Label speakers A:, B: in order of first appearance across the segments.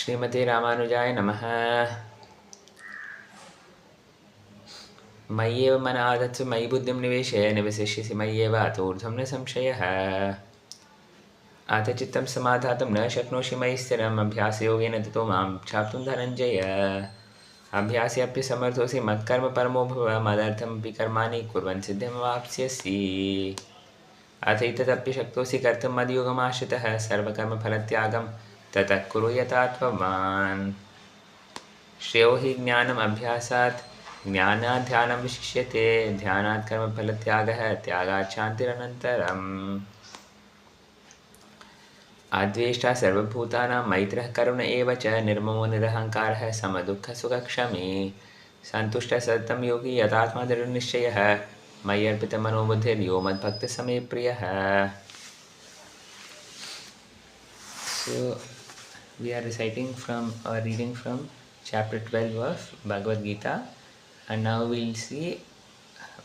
A: श्रीमते रामानुजाय नमः। मय्येव मन आदत्सु मयि बुद्धिं निवेशय निवसिष्यसि मय्येव अतोऽर्ध्वं न संशयः। आतचित्तं समाधातुं न शक्नोषि मयि स्थिरम् अभ्यासयोगेन ततो मां चाप्तुं धनञ्जय। अभ्यासेऽप्यसमर्थोऽसि मत्कर्म परमो भव मदर्थमपि कर्माणि कुर्वन् सिद्धिमवाप्स्यसि। अथैतदप्यशक्तोऽसि कर्तुं मद्योगमाश्रितः सर्वकर्मफलत्यागं ततः कुरु यथा त्वमान्। श्रेयो हि ज्ञानम् अभ्यासात् ज्ञानात् ध्यानं विशिष्यते ध्यानात् कर्मफलत्यागः त्यागात् शान्तिरनन्तरम्। अद्वेष्टा सर्वभूतानां मैत्रः करुण एव च निर्ममो निरहङ्कारः समदुःखसुखक्षमी सन्तुष्टः सततं योगी यतात्मा दृढनिश्चयः मयि अर्पितमनोबुद्धिर्यो मद्भक्तः मे प्रियः। So we are reciting from or reading from chapter 12 of Bhagavad Gita, and now we'll see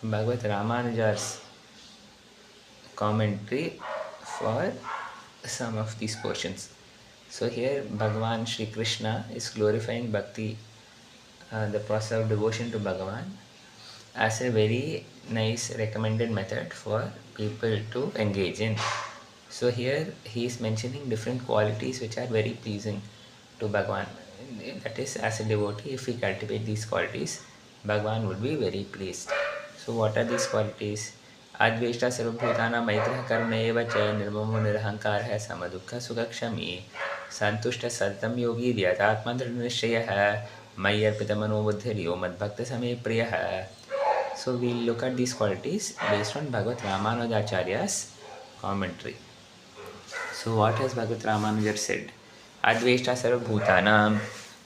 A: Bhagavad Ramanujar's commentary for some of these portions. So here Bhagavan Shri Krishna is glorifying bhakti, the process of devotion to Bhagavan, as a very nice recommended method for people to engage in. So here he is mentioning different qualities which are very pleasing to Bhagavan. That is, as a devotee, if we cultivate these qualities, Bhagavan would be very pleased. So what are these qualities? Adveshta sarvabhutana maitrah karuna eva cha nirmamo nirahankarah samadukha sukakshami santushta satam yogi dhyatatma dhrnishayah mayi arpita manobuddhiryo madbhakta same priyah. So we'll look at these qualities based on Bhagavad Ramanujacharya's commentary. So what has Bhagavad Ramanujar said? Adveshta sarvabhutanam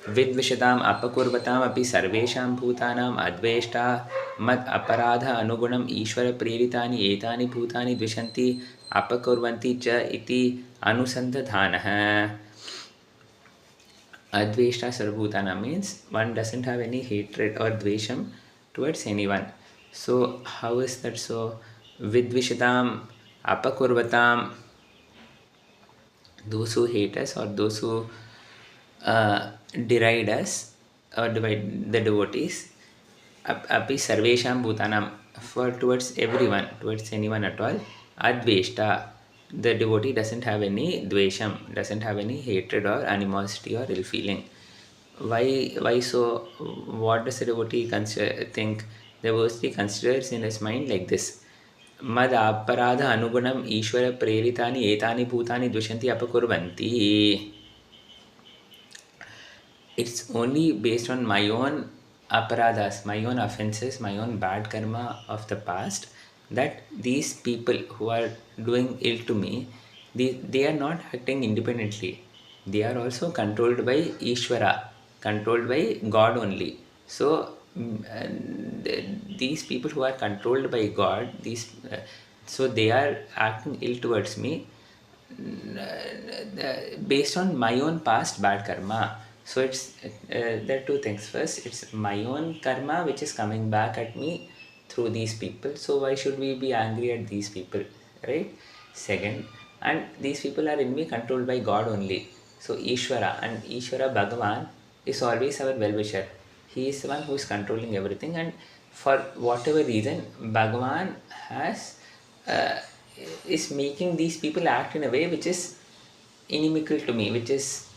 A: vidvishadam apakurvatam api sarvesham bhutanam adveshta mad aparadha anugunam ishvara preritani etani bhutani dvishanti apakurvanti cha iti anusandadhanah. Adveshta sarvabhutanam means one doesn't have any hatred or dvesham towards anyone. So how is that so? Vidvishadam apakurvatam, those who hate us or those who deride us or divide the devotees, api sarvesham bhutanam, for towards everyone, towards anyone at all, adveshta, the devotee doesn't have any dvesham, doesn't have any hatred or animosity or ill feeling. Why so? What does the devotee think? The devotee considers in his mind like this: मद अपराध अनुगुणम ईश्वर प्रेरितानि एतानि भूतानि द्विषन्ति अपकुर्वन्ति. It's only based on my own aparadas, my own offenses, my own bad karma of the past, that these people who are doing ill to me, they are not acting independently. They are also controlled by Ishvara, controlled by God only. So these people who are controlled by God, so they are acting ill towards me based on my own past bad karma. So it's there are two things. First, it's my own karma which is coming back at me through these people. So why should we be angry at these people, right? Second, and these people are in me controlled by God only. So Ishvara, and Ishvara Bhagavan is always our well-wisher. He is the one who is controlling everything, and for whatever reason, Bhagavan is making these people act in a way which is inimical to me, which is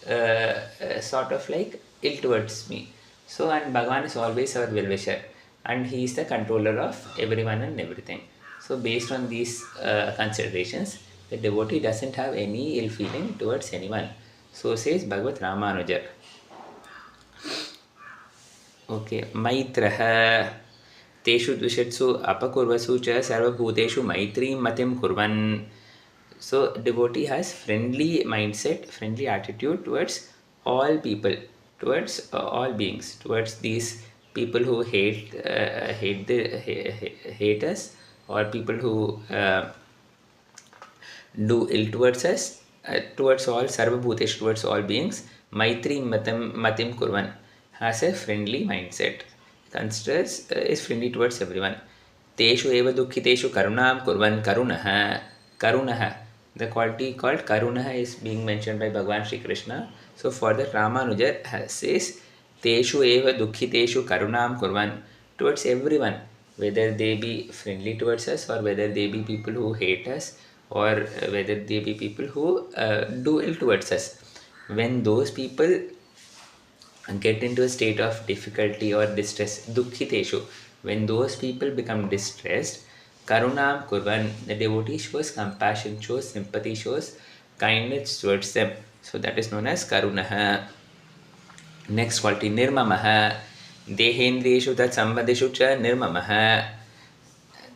A: sort of like ill towards me. So, and Bhagavan is always our well-wisher, and he is the controller of everyone and everything. So based on these considerations, the devotee doesn't have any ill feeling towards anyone. So says Bhagavad Ramanujar. Okay, Maitraha teshu dvishatsu apakurvasu cha sarvabhuteshu maitrim matim kurvan. So devotee has friendly mindset, friendly attitude towards all people, towards all beings, towards these people who hate us, or people who do ill towards us, towards all sarvabhuteshu, towards all beings. Maitri matim kurvan, has a friendly mindset, considers is friendly towards everyone. Teshu eva dukhiteshu karunam kurvan karunaha. The quality called karunaha is being mentioned by Bhagavan Shri Krishna. So for that, Ramanujar says, Teshu eva dukhiteshu karunam kurvan, towards everyone, whether they be friendly towards us or whether they be people who hate us or whether they be people who do ill towards us. When those people get into a state of difficulty or distress, dukhiteshu, when those people become distressed, karunam kurvan, the devotee shows compassion, shows sympathy, shows kindness towards them. So that is known as karunaha. Next quality, nirmamaha, dehendriyeshu tat sambandeshu cha nirmamaha.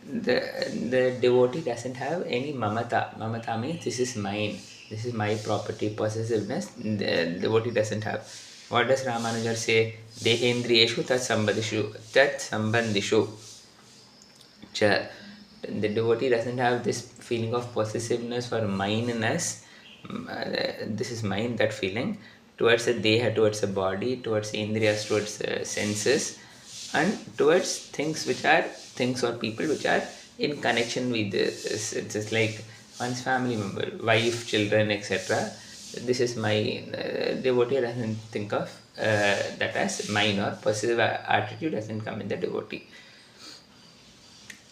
A: The devotee doesn't have any mamata. Mamata means this is mine, this is my property, possessiveness. The devotee doesn't have. What does Ramanujar say? Dehendriyeshu tat sambandishu cha. The devotee doesn't have this feeling of possessiveness or mineness. This is mine, that feeling towards the deha, towards the body, towards the indriyas, towards the senses, and towards things which are things or people which are in connection with the senses, like one's family member, wife, children, etc. This is my devotee doesn't think of that as mine, or possessive attitude doesn't come in the devotee.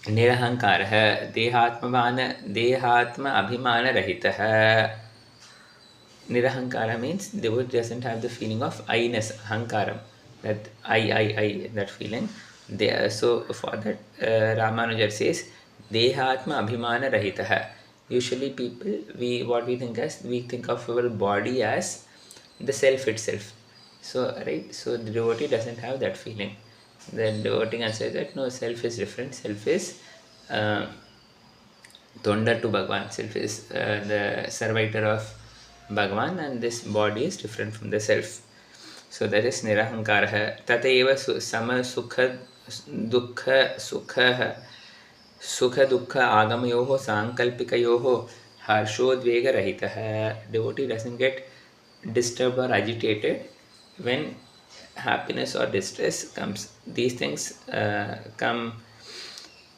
A: Nirahankarah, dehatma abhimana rahitah. Nirahankara means devotee doesn't have the feeling of I-ness, hankaram, that I, that feeling. So for that, Ramanujar says, dehatma abhimana rahitah. Usually people, what we think as, we think of our body as the self itself. So, right, so the devotee doesn't have that feeling. The devotee can say that no, self is different, self is Thonda to Bhagwan, self is the servitor of Bhagwan, and this body is different from the self. So that is nirahankarah. Tateva sama sukha dukkha sukha sukha dukkha agamayoho sankalpikayoho harshodvega rahitah. Devotee doesn't get disturbed or agitated when happiness or distress comes. These things come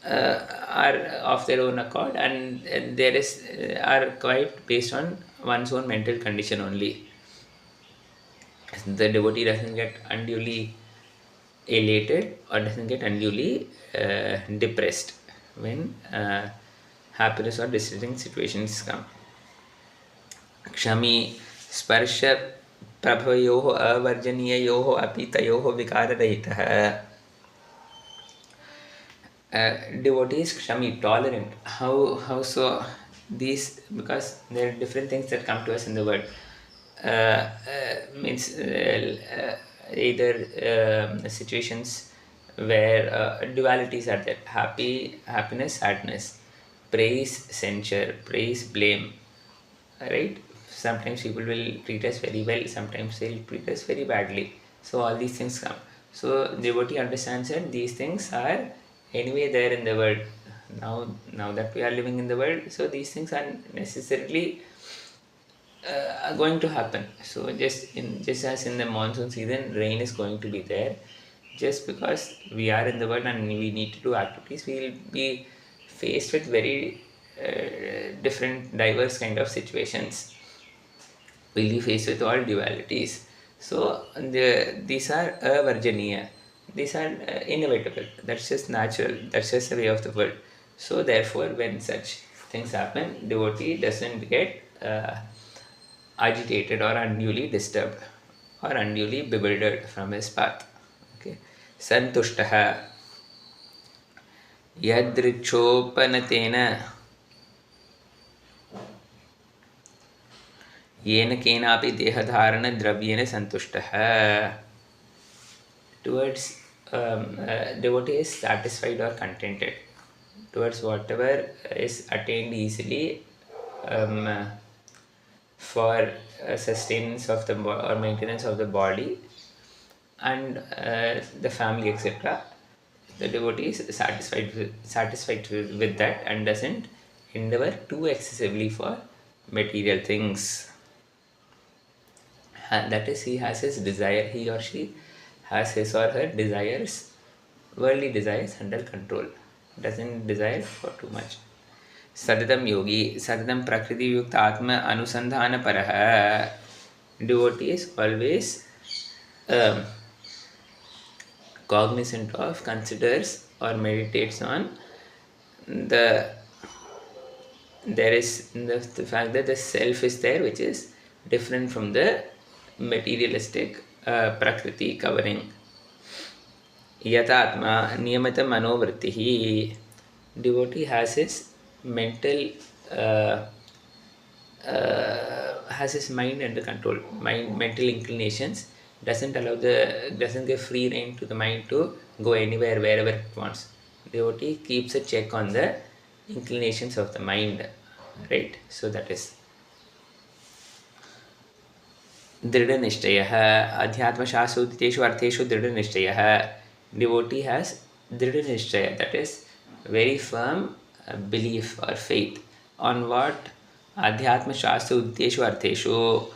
A: are of their own accord, and there is are quite based on one's own mental condition only. The devotee doesn't get unduly elated or doesn't get unduly depressed when happiness or distressing situations come. Kshami sparsha prabhavayoho avarjaniyayoho apitayoho vikararahitah. Devotees kshami, tolerant. How so? These, because there are different things that come to us in the world. Means either situations where dualities are there: happiness, sadness, praise, censure, praise, blame. Right? Sometimes people will treat us very well, sometimes they'll treat us very badly. So all these things come. So devotee understands that these things are anyway there in the world. Now that we are living in the world, so these things are necessarily going to happen. So just as in the monsoon season, rain is going to be there. Just because we are in the world and we need to do activities, we will be faced with very different, diverse kind of situations. We'll be faced with all dualities. So these are avarjaniya. These are inevitable. That's just natural. That's just the way of the world. So therefore, when such things happen, devotee doesn't get agitated or unduly disturbed or unduly bewildered from his path. Okay. Santushtaha yadrichopanathena येन केनापि देहधारण द्रव्येन संतुष्टः. Towards devotee is satisfied or contented towards whatever is attained easily for sustenance of the or maintenance of the body and the family, etc. The devotee is satisfied with that and doesn't endeavor too excessively for material things. That is, he has his desire, he or she has his or her desires, worldly desires, under control, doesn't desire for too much. Sadadam yogi, sadadam prakriti yukta atma anusandhana paraha. devotee is always um, cognizant of, considers or meditates on the there is the fact that the self is there, which is different from the materialistic prakriti covering. Yatatma niyamata manovrittihi. Devotee has his mental has his mind under control. Mind mental inclinations doesn't give free rein to the mind to go anywhere wherever it wants. Devotee keeps a check on the inclinations of the mind, right? So that is दृढ़निश्चयः अध्यात्मशास्त्रोक्तेषु अर्थेषु दृढ़निश्चयः. Devotee has दृढ़निश्चय, that is very firm belief or faith on what अध्यात्मशास्त्रोक्तेषु अर्थेषु.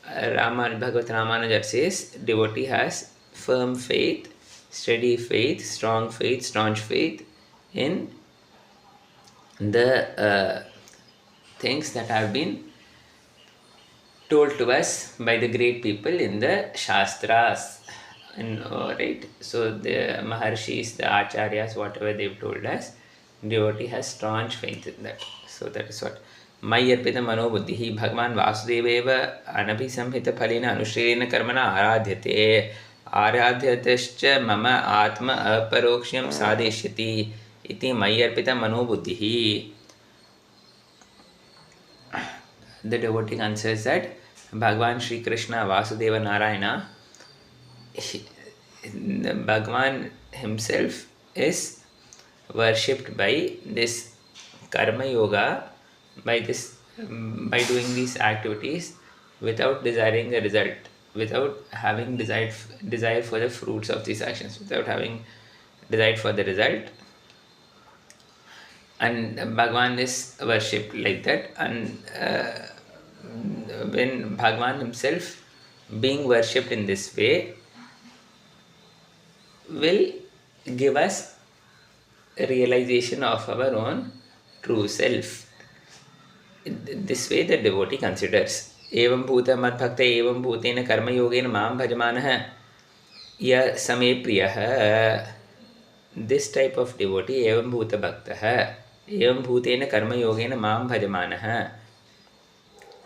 A: Bhagavad Ramanujar says devotee has firm faith, steady faith, strong faith, staunch faith in the things that have been told to us by the great people in the Shastras. And right, so the Maharshis, the Acharyas, whatever they've told us, devotee has staunch faith in that. So that is what मयि अर्पित मनोबुद्धि भगवान वासुदेवेव अनभिसंहित फलेन अनुष्ठेयेन कर्मणा आराध्यते आराध्यतश्च मम आत्म अपरोक्ष्यं साधयिष्यति इति मयि अर्पित मनोबुद्धिः. The devotee considers that Bhagavan Sri Krishna Vasudeva Narayana, Bhagavan himself is worshipped by this karma yoga, by doing these activities without desiring a result, without having desire for the fruits of these actions, without having desire for the result. And Bhagavan is worshipped like that. And when Bhagavan himself being worshipped in this way will give us a realization of our own true self. This way the devotee considers. Evam bhuta madbhakta evam bhutena karma yogena mam bhajamanah ya same priyah. This type of devotee, evam bhuta bhaktah evam bhutena karma yogena mam bhajamanah,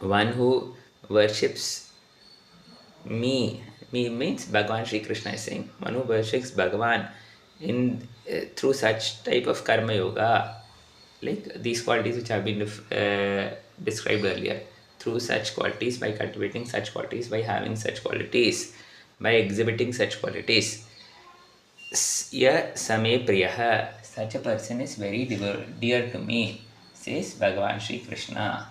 A: one who worships me means Bhagavan Sri Krishna is saying, one who worships Bhagavan in through such type of karma yoga, like these qualities which have been described earlier, through such qualities, by cultivating such qualities, by having such qualities, by exhibiting such qualities, ya same priyah, such a person is very dear to me, says Bhagavan Sri Krishna.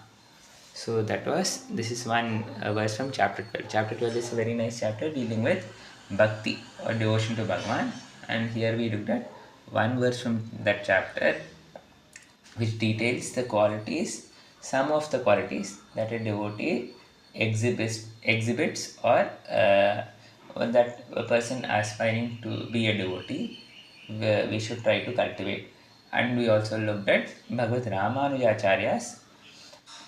A: So this is one verse from chapter 12. Chapter 12 is a very nice chapter dealing with bhakti or devotion to Bhagavan. And here we looked at one verse from that chapter which details the qualities, some of the qualities that a devotee exhibits or that a person aspiring to be a devotee we should try to cultivate. And we also looked at Bhagavad Ramanujacharya's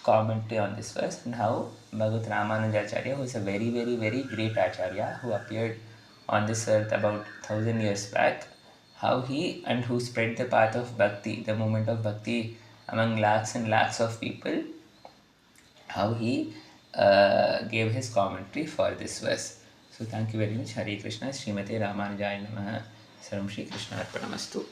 A: commentary on this verse, and how Bhagavad Ramanujacharya, who is a very, very, very great Acharya who appeared on this earth about 1000 years back, how he and who spread the path of bhakti, the movement of bhakti among lakhs and lakhs of people, how he gave his commentary for this verse. So thank you very much. Hare Krishna. Srimate Ramanujaya Namaha. Sarvam Shri Krishna Arpanamastu.